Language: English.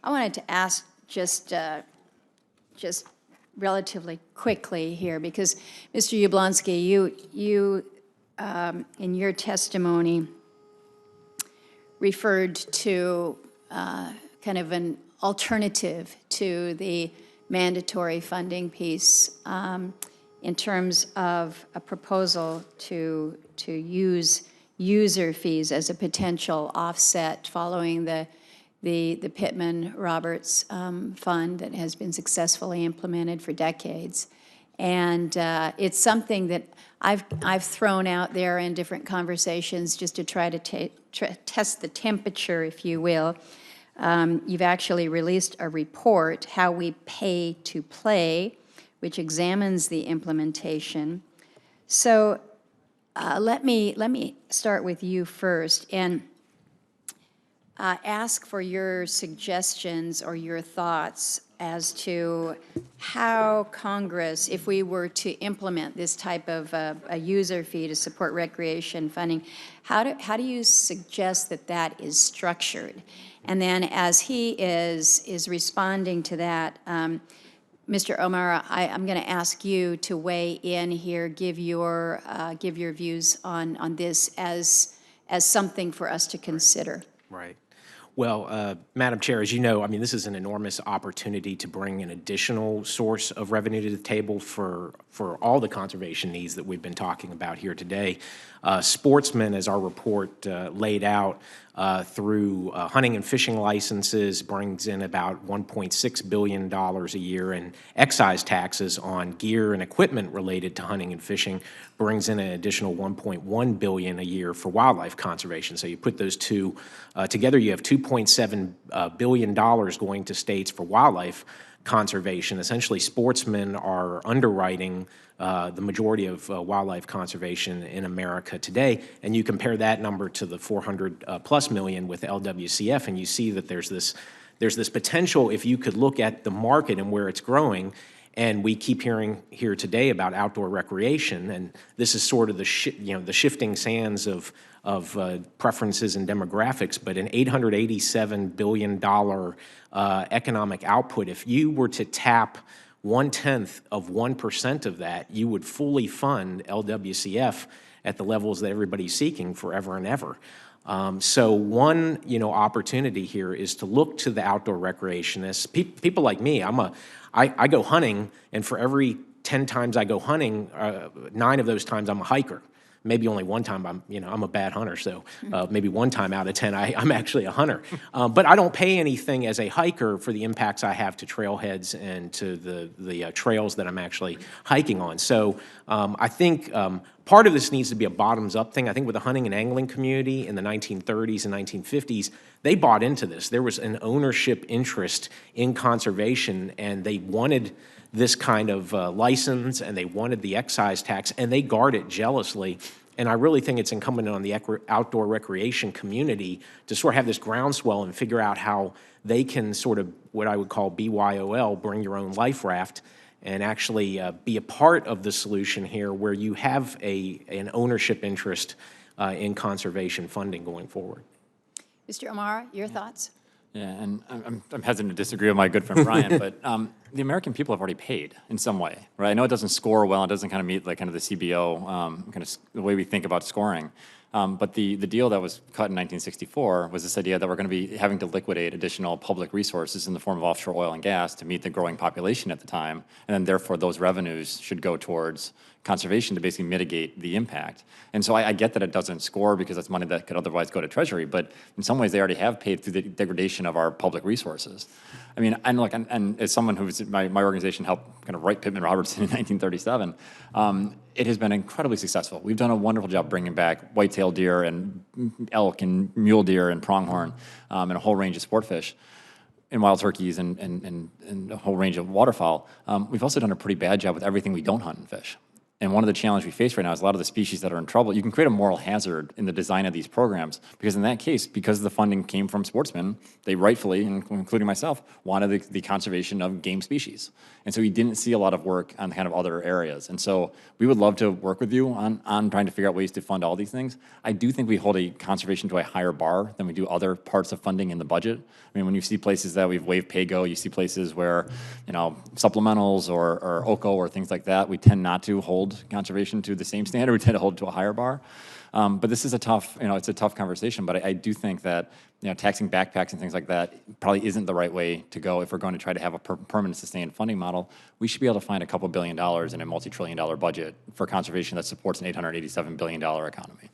I wanted to ask just relatively quickly here, because Mr. Yablonsky, you in your testimony referred to kind of an alternative to the mandatory funding piece in terms of a proposal to use user fees as a potential offset following the Pittman-Roberts fund that has been successfully implemented for decades. And it's something that I've thrown out there in different conversations just to try to test the temperature, if you will. You've actually released a report, How We Pay to Play, which examines the implementation. So let me start with you first and ask for your suggestions or your thoughts as to how Congress, if we were to implement this type of a user fee to support recreation funding, how do you suggest that that is structured? And then as he is responding to that, Mr. O'Mara, I'm going to ask you to weigh in here, give your views on this as something for us to consider. Right. Well, Madam Chair, as you know, I mean, this is an enormous opportunity to bring an additional source of revenue to the table for all the conservation needs that we've been talking about here today. Sportsmen, as our report laid out, through hunting and fishing licenses, brings in about $1.6 billion a year, and excise taxes on gear and equipment related to hunting and fishing brings in an additional $1.1 billion a year for wildlife conservation. So you put those two together, you have $2.7 billion going to states for wildlife conservation. Essentially, sportsmen are underwriting the majority of wildlife conservation in America today, and you compare that number to the 400 plus million with LWCF, and you see that there's this potential. If you could look at the market and where it's growing, and we keep hearing here today about outdoor recreation, and this is sort of the shifting sands of preferences and demographics, but an $887 billion economic output. If you were to tap 1/10 of 1% of that, you would fully fund LWCF at the levels that everybody's seeking forever and ever. So one, opportunity here is to look to the outdoor recreationists. People like me, I go hunting, and for every 10 times I go hunting, 9 of those times I'm a hiker. Maybe only one time I'm a bad hunter, so maybe one time out of 10 I'm actually a hunter. But I don't pay anything as a hiker for the impacts I have to trailheads and to the trails that I'm actually hiking on. So I think part of this needs to be a bottoms-up thing. I think with the hunting and angling community in the 1930s and 1950s, they bought into this. There was an ownership interest in conservation, and they wanted this kind of license, and they wanted the excise tax, and they guard it jealously. And I really think it's incumbent on the outdoor recreation community to sort of have this groundswell and figure out how they can sort of, what I would call BYOL, bring your own life raft, and actually be a part of the solution here where you have an ownership interest in conservation funding going forward. Mr. O'Mara, your thoughts? Yeah, and I'm hesitant to disagree with my good friend Brian, but the American people have already paid in some way, right? I know it doesn't score well, it doesn't kind of meet like kind of the CBO, kind of the way we think about scoring. But the deal that was cut in 1964 was this idea that we're going to be having to liquidate additional public resources in the form of offshore oil and gas to meet the growing population at the time, and then therefore those revenues should go towards conservation to basically mitigate the impact. And so I get that it doesn't score because that's money that could otherwise go to Treasury, but in some ways they already have paid through the degradation of our public resources. I mean, and look, and as someone who's, my organization helped kind of write Pittman-Robertson in 1937, it has been incredibly successful. We've done a wonderful job bringing back white-tailed deer and elk and mule deer and pronghorn and a whole range of sport fish and wild turkeys and a whole range of waterfowl. We've also done a pretty bad job with everything we don't hunt and fish. And one of the challenges we face right now is a lot of the species that are in trouble, you can create a moral hazard in the design of these programs, because in that case, because the funding came from sportsmen, they rightfully, including myself, wanted the conservation of game species. And so we didn't see a lot of work on kind of other areas. And so we would love to work with you on trying to figure out ways to fund all these things. I do think we hold a conservation to a higher bar than we do other parts of funding in the budget. I mean, when you see places that we've waived pay-go, you see places where, supplementals or OCO or things like that, we tend not to hold conservation to the same standard. We tend to hold it to a higher bar. But this is a tough, it's a tough conversation. But I do think that, taxing backpacks and things like that probably isn't the right way to go if we're going to try to have a permanent sustained funding model. We should be able to find a couple $1 billion in a multi-trillion-dollar budget for conservation that supports an $887 billion economy.